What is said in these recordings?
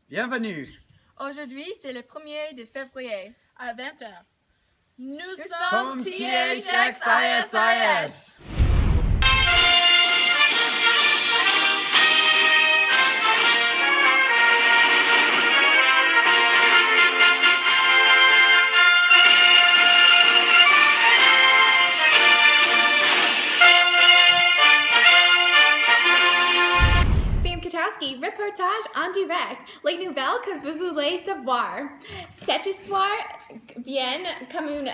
Bienvenue. Aujourd'hui, c'est le 1er de février à 20h. Nous Sommes sommes THXISIS. THXISIS. Sam Kataski, reportage en direct, les nouvelles que vous voulez savoir. Cette histoire vient comme une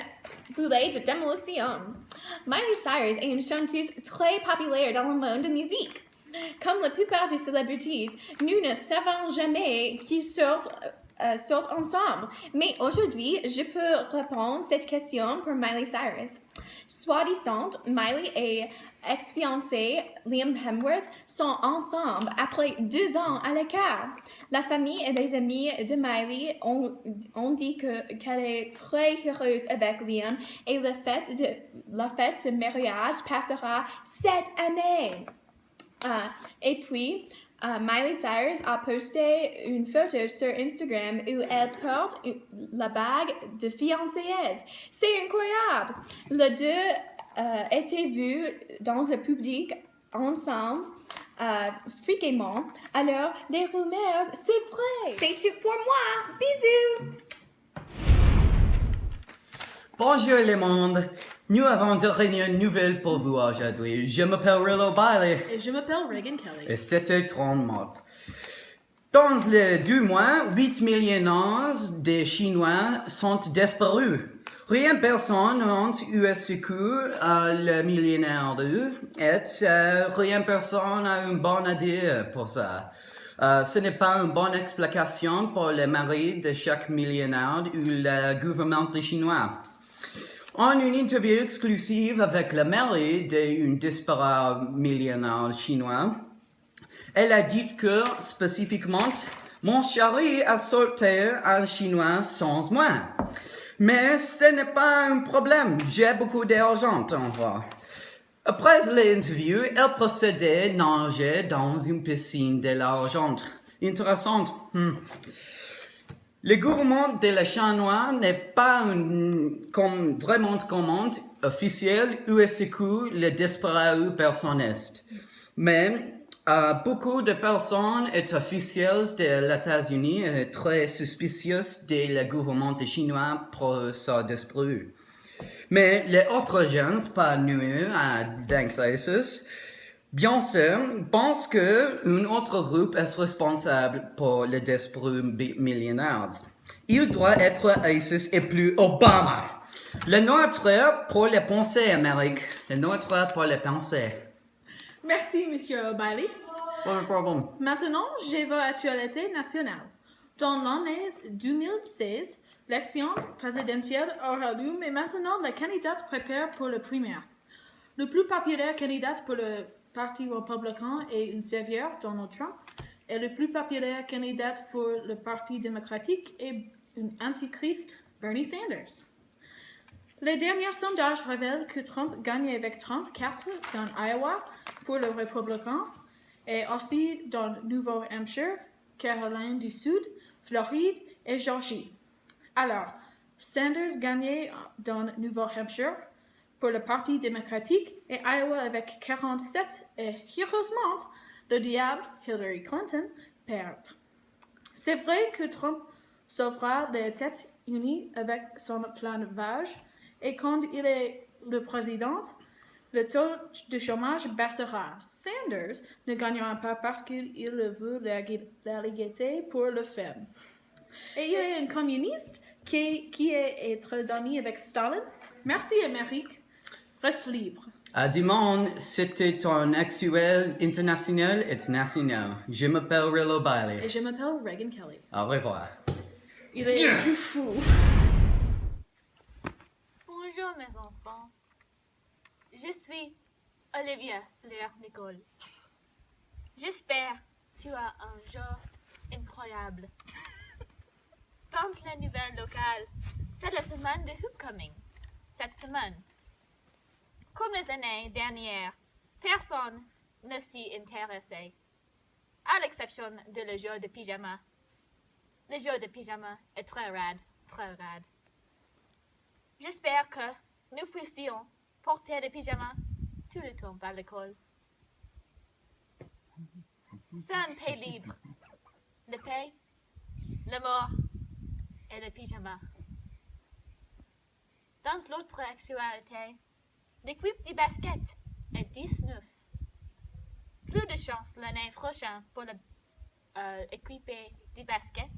boulée de démolition. Miley Cyrus est une chanteuse très populaire dans le monde de la musique. Comme la plupart des célébrités, nous ne savons jamais qui sortent ensemble. Mais aujourd'hui, je peux répondre à cette question pour Miley Cyrus. Soi-disant, Miley et ex-fiancé Liam Hemsworth sont ensemble après 2 ans à l'écart. La famille et les amis de Miley ont dit qu'elle est très heureuse avec Liam et la fête de mariage passera cette année. Et puis, Miley Cyrus a posté une photo sur Instagram où elle porte la bague de fiançailles. C'est incroyable! Les deux étaient vus dans le public ensemble fréquemment. Alors, les rumeurs, c'est vrai! C'est tout pour moi! Bisous! Bonjour le monde. Nous avons de dernières nouvelles pour vous aujourd'hui. Je m'appelle Rillo Bailey. Et je m'appelle Reagan Kelly. Et c'était 30 mois. Dans les 2 mois, 8 millions de Chinois sont disparus. Rien personne n'a eu secours le millionnaire d'eux et rien personne a une bonne idée pour ça. Ce n'est pas une bonne explication pour le mari de chaque millionnaire ou le gouvernement de Chinois. En une interview exclusive avec le mari d'un disparu millionnaire chinois, elle a dit que, spécifiquement, mon chéri a sorti un chinois sans moi. Mais ce n'est pas un problème, j'ai beaucoup d'argent en vrai. Après l'interview, elle procédait nager dans une piscine de l'argent. Intéressant. Le gouvernement de la Chinois n'est pas vraiment commande officielle où secoue les disparus personnistes. Mais beaucoup de personnes et officiels des États-Unis sont très suspicieuses du gouvernement chinois pour sa disparu. Mais les autres gens, pas nous, d'Anxious, bien sûr, pensent qu'un autre groupe est responsable pour les disparus millionnaires. Il doit être ISIS et plus Obama. Le nôtre pour les pensées, Amérique. Le nôtre pour les pensées. Merci, Monsieur Bailey. Pas de problème. Maintenant, j'ai vos actualités nationales. Dans l'année 2016, l'élection présidentielle aura lieu, mais maintenant, les candidats prépare pour le primaire. Le plus populaire candidat pour le Parti républicain est un sévère, Donald Trump, et le plus populaire candidat pour le Parti démocratique est un antichrist, Bernie Sanders. Les derniers sondages révèlent que Trump gagne avec 34 dans Iowa pour le républicain et aussi dans Nouveau-Hampshire, Caroline du Sud, Floride et Georgie. Alors, Sanders gagnait dans Nouveau-Hampshire pour le Parti démocratique et Iowa avec 47 et heureusement, le diable Hillary Clinton perd. C'est vrai que Trump sauvera les États-Unis avec son plan Vage et quand il est le président, le taux de chômage baissera. Sanders ne gagnera pas parce qu'il veut l'égalité pour le femme. Et il est un communiste qui est être ami avec Staline. Merci Amérique. Reste libre. Dimanche, c'était un actuel international et national. Je m'appelle Rillo Bailey. Et je m'appelle Reagan Kelly. Au revoir. Il est tout fou. Bonjour mes enfants. Je suis Olivia Fleur-Nicole. J'espère que tu as un jour incroyable. Dans les nouvelles locales, c'est la semaine de Homecoming. Cette semaine, comme les années dernières, personne ne s'y intéressait, à l'exception de le jeu de pyjama. Le jour de pyjama est très rade, très rade. J'espère que nous puissions porter des pyjamas tout le temps à l'école. C'est un pays libre. Le paix, la mort et le pyjama. Dans l'autre actualité, l'équipe du basket est 19. Plus de chance l'année prochaine pour l'équipe du basket.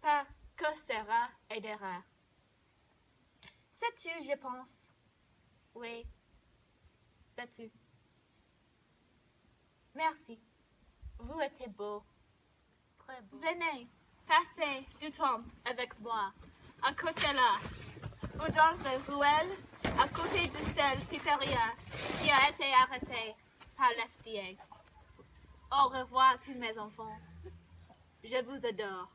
Pas que sera aidera. C'est tout, je pense. Oui, c'est tout. Merci. Vous êtes beau. Très beau. Venez, passez du temps avec moi. À côté là, ou dans la ruelle, à côté de celle pizzeria qui a été arrêtée par l'FDA. Au revoir tous mes enfants. Je vous adore.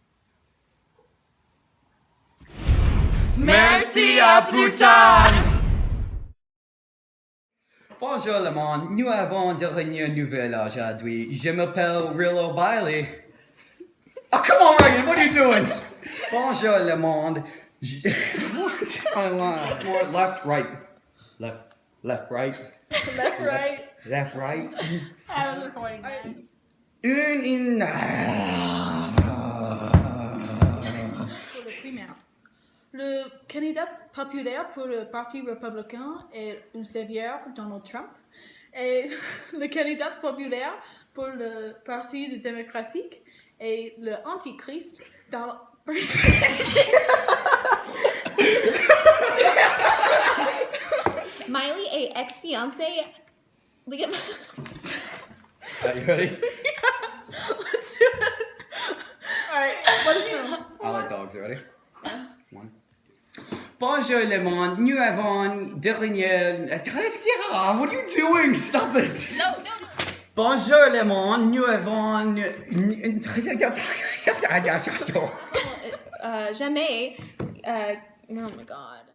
Merci, à plus tard! Bonjour le monde, nous avons de dernières nouvelles aujourd'hui. Je m'appelle Rillo Bailey. Oh, come on, Reagan, what are you doing? Bonjour le monde. More left, right. Left, right. Left, right. Left, right. I was recording that. Pour le primaire. Le candidat populaire pour le Parti républicain est un sévère Donald Trump. Et le candidat populaire pour le Parti démocratique est le antichrist Donald Miley et ex-fiancé Liam. Are you ready? Let's do it. Alright, what is it? I like dogs, ready? One. Bonjour le monde, nous avons dernière... What are you doing? Stop it! No. Bonjour le monde, nous avons... Jamais. Oh my god.